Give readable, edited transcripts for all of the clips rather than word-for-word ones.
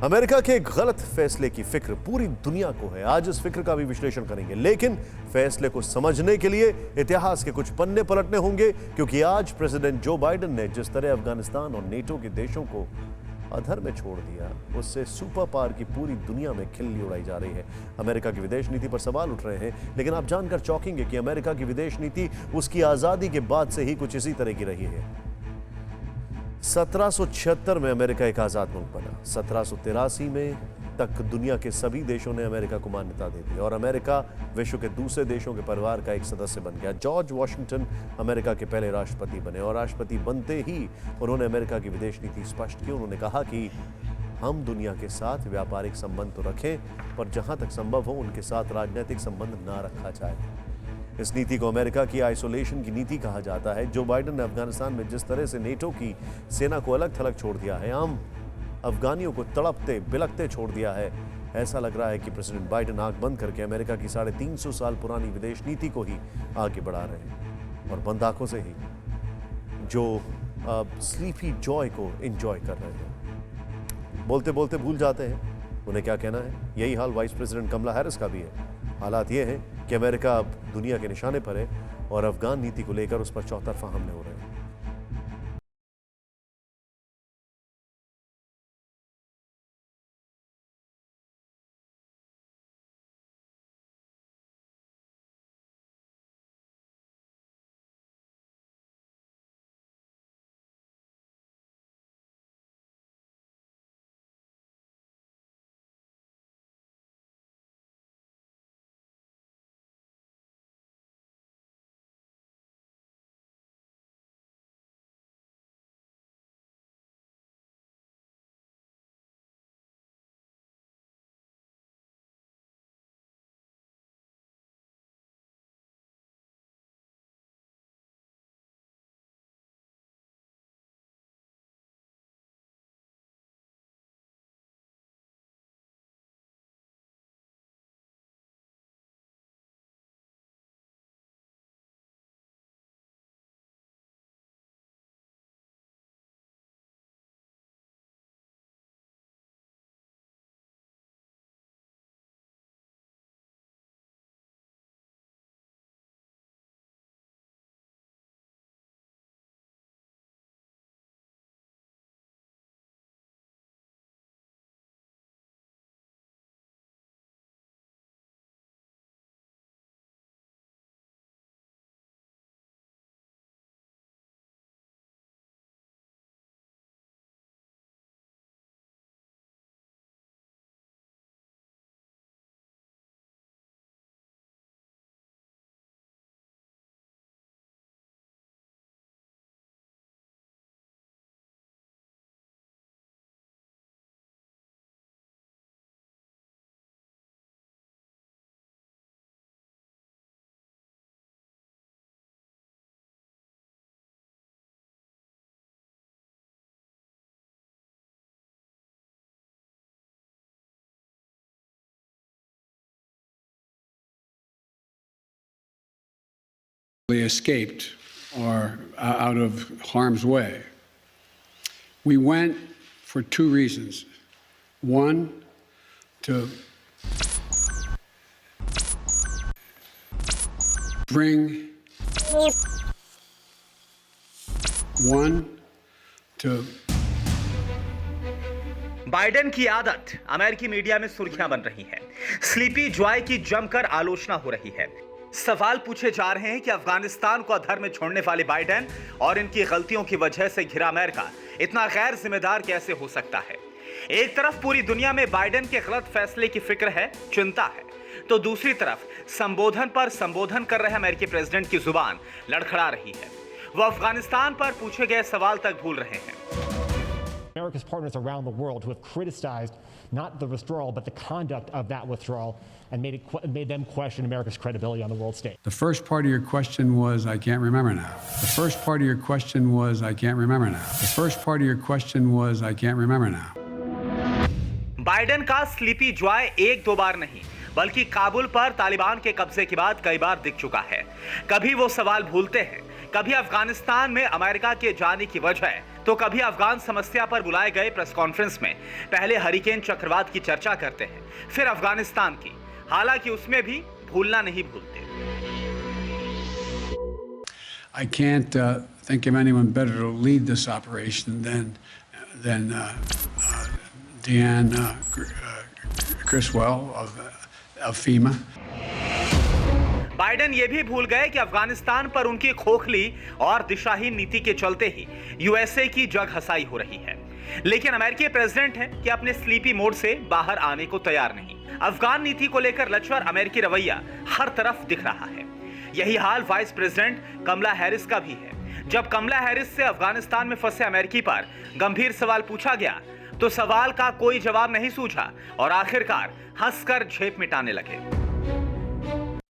America के गलत फैसले की फिक्र पूरी दुनिया को है। आज इस फिक्र का भी विश्लेषण करेंगे, लेकिन फैसले को समझने के लिए इतिहास के कुछ पन्ने पलटने होंगे, क्योंकि आज प्रेसिडेंट जो बाइडेन ने जिस तरह अफगानिस्तान और नेटो के देशों को अधर में छोड़ दिया, उससे सुपर पावर की पूरी दुनिया में खिल्ली उड़ाई जा रही है। अमेरिका की विदेश नीति पर सवाल उठ रहे हैं, लेकिन आप जानकर चौंकेंगे कि अमेरिका की विदेश नीति उसकी आजादी के बाद से ही कुछ इसी तरह की रही है। 1776 में अमेरिका एक आजाद मुल्क बना। 1783 में तक दुनिया के सभी देशों ने अमेरिका को मान्यता दे दी और अमेरिका विश्व के दूसरे देशों के परिवार का एक सदस्य बन गया। जॉर्ज वॉशिंगटन अमेरिका के पहले राष्ट्रपति बने और राष्ट्रपति बनते ही उन्होंने अमेरिका की विदेश नीति स्पष्ट की। उन्होंने कहा कि हम दुनिया के साथ व्यापारिक संबंध तो रखें, पर जहां तक संभव हो उनके साथ राजनीतिक संबंध ना रखा जाए। इस नीति को अमेरिका की आइसोलेशन की नीति कहा जाता है। जो बाइडेन ने अफगानिस्तान में जिस तरह से नेटो की सेना को अलग थलग छोड़ दिया है, आम अफगानियों को तड़पते बिलखते छोड़ दिया है, ऐसा लग रहा है कि प्रेसिडेंट बाइडेन आंख बंद करके अमेरिका की 350 साल पुरानी विदेश नीति को ही आगे बढ़ा रहे हैं और बंद आंखों से ही जो स्लीपी जॉय को एंजॉय कर रहे हैं। बोलते बोलते भूल जाते हैं उन्हें क्या कहना है। यही हाल वाइस प्रेसिडेंट कमला हैरिस का भी है। हालात ये हैं कि अमेरिका अब दुनिया के निशाने पर है और अफगान नीति को लेकर उस पर चौतरफा हमले हो रहे हैं। Escaped or out of harm's way. We went for two reasons. One, to bring Biden की आदत अमेरिकी मीडिया में सुर्खियां बन रही हैं। स्लीपी जॉय की जमकर आलोचना हो रही है। सवाल पूछे जा रहे हैं कि अफगानिस्तान को अधर में छोड़ने वाले बाइडेन और इनकी गलतियों की वजह से घिरा अमेरिका इतना गैर जिम्मेदार कैसे हो सकता है। एक तरफ पूरी दुनिया में बाइडेन के गलत फैसले की फिक्र है, चिंता है, तो दूसरी तरफ संबोधन पर संबोधन कर रहे अमेरिकी प्रेसिडेंट की जुबान लड़खड़ा रही है। वो अफगानिस्तान पर पूछे गए सवाल तक भूल रहे हैं। America's partners around the world who have criticized not the withdrawal but the conduct of that withdrawal and made them question America's credibility on the world stage. The first part of your question was, I can't remember now. The first part of your question was, I can't remember now. The first part of your question was, I can't remember now. Biden का sleepy Joy एक दो बार नहीं, बल्कि काबुल पर तालिबान के कब्जे के बाद कई बार दिख चुका है। कभी वो सवाल भूलते हैं, कभी अफगानिस्तान में अमेरिका के जाने की वजह तो कभी अफगान समस्या पर बुलाए गए प्रेस कॉन्फ्रेंस में पहले हरिकेन चक्रवात की चर्चा करते हैं, फिर अफगानिस्तान की, हालांकि उसमें भी भूलना नहीं भूलते। I can't think of anyone better to lead this operation than Deanne Criswell of FEMA. Biden ये भी भूल गए कि अफगानिस्तान पर उनकी खोखली और दिशाहीन नीति के चलते ही यूएसए की जग हसाई हो रही है, लेकिन अमेरिकी प्रेसिडेंट हैं कि अपने स्लीपी मोड से बाहर आने को तैयार नहीं। अफगान नीति को लेकर लचर अमेरिकी रवैया हर तरफ दिख रहा है। यही हाल वाइस प्रेसिडेंट कमला हैरिस का भी है। जब कमला हैरिस से अफगानिस्तान में फंसे अमेरिकी पर गंभीर सवाल पूछा गया तो सवाल का कोई जवाब नहीं सूझा और आखिरकार हंसकर झेप मिटाने लगे।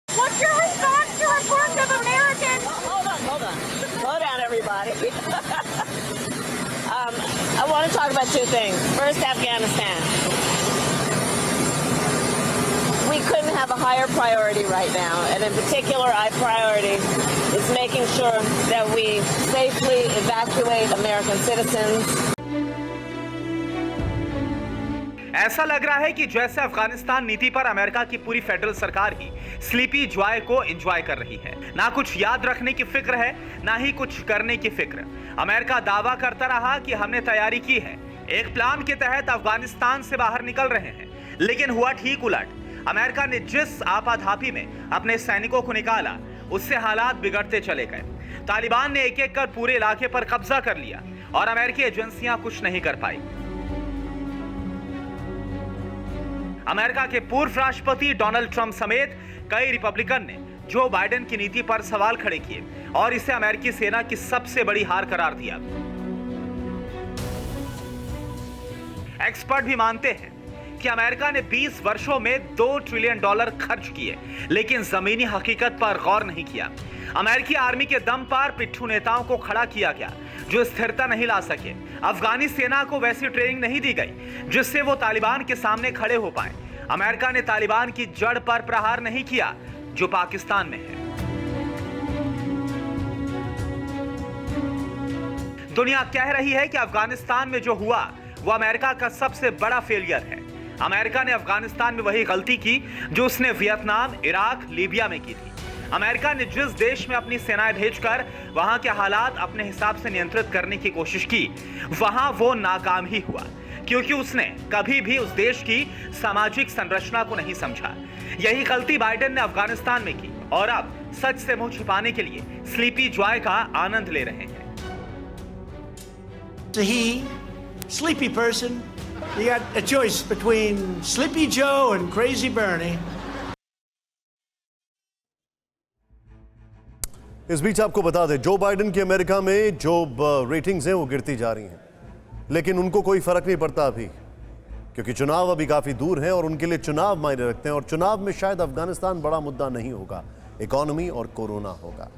What's your response to reports of Americans? Hold on. Slow down, everybody. I want to talk about two things. First, Afghanistan. We couldn't have a higher priority right now, and in particular, our priority is making sure that we safely evacuate American citizens. ऐसा लग रहा है कि जैसे अफगानिस्तान नीति पर America की पूरी फेडरल सरकार ही स्लीपी जॉय को एंजॉय कर रही है। ना कुछ याद रखने की फिक्र है, ना ही कुछ करने की फिक्र। अमेरिका दावा करता रहा कि हमने तैयारी की है, एक प्लान के तहत अफगानिस्तान से बाहर निकल रहे हैं, लेकिन हुआ ठीक उलट। अमेरिका ने जिस आपाधापी में अपने सैनिकों को निकाला, उससे हालात बिगड़ते चले गए। तालिबान ने एक-एक कर पूरे इलाके पर कब्जा कर लिया और अमेरिकी एजेंसियां कुछ नहीं कर पाई। अमेरिका के पूर्व राष्ट्रपति डोनाल्ड ट्रंप समेत कई रिपब्लिकन ने जो बाइडेन की नीति पर सवाल खड़े किए और इसे अमेरिकी सेना की सबसे बड़ी हार करार दिया। एक्सपर्ट भी मानते हैं कि अमेरिका ने 20 वर्षों में $2 ट्रिलियन खर्च किए, लेकिन जमीनी हकीकत पर गौर नहीं किया। अमेरिकी आर्मी के दम पर पिट्ठू नेताओं को खड़ा किया गया जो स्थिरता नहीं ला सके। अफगानी सेना को वैसी ट्रेनिंग नहीं दी गई जिससे वो तालिबान के सामने खड़े हो पाए। अमेरिका ने तालिबान की जड़ पर प्रहार नहीं किया जो पाकिस्तान में है। दुनिया कह रही है कि अफगानिस्तान में जो हुआ वो अमेरिका का सबसे बड़ा फेलियर है। अमेरिका ने अफगानिस्तान में वही गलती की जो उसने वियतनाम, इराक, लीबिया में की थी। अमेरिका ने जिस देश में अपनी सेनाएं भेजकर वहां के हालात अपने हिसाब से नियंत्रित करने की कोशिश की, वहां वो नाकाम ही हुआ, क्योंकि उसने कभी भी उस देश की सामाजिक संरचना को नहीं समझा। यही गलती बाइडेन ने अफगानिस्तान में की और अब सच से मुंह छिपाने के लिए स्लीपी जॉय का आनंद ले रहे हैं। He, sleepy person, you got a choice between Sleepy Joe and Crazy Bernie. इस बीच आपको बता दें, जो बाइडेन की अमेरिका में जो रेटिंग्स हैं वो गिरती जा रही हैं, लेकिन उनको कोई फर्क नहीं पड़ता अभी, क्योंकि चुनाव अभी काफी दूर हैं और उनके लिए चुनाव मायने रखते हैं। और चुनाव में शायद अफगानिस्तान बड़ा मुद्दा नहीं होगा, इकोनॉमी और कोरोना होगा।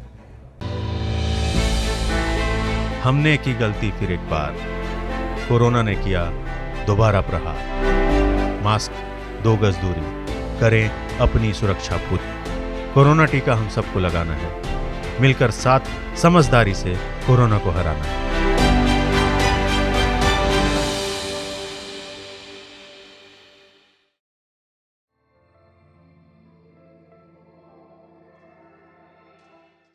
हमने की गलती फिर एक बार, कोरोना ने किया दोबारा प्रहार। मास्क, 2 गज दूरी, करें अपनी सुरक्षा पूरी। कोरोना टीका हम सबको लगाना है, मिलकर साथ समझदारी से कोरोना को हराना है।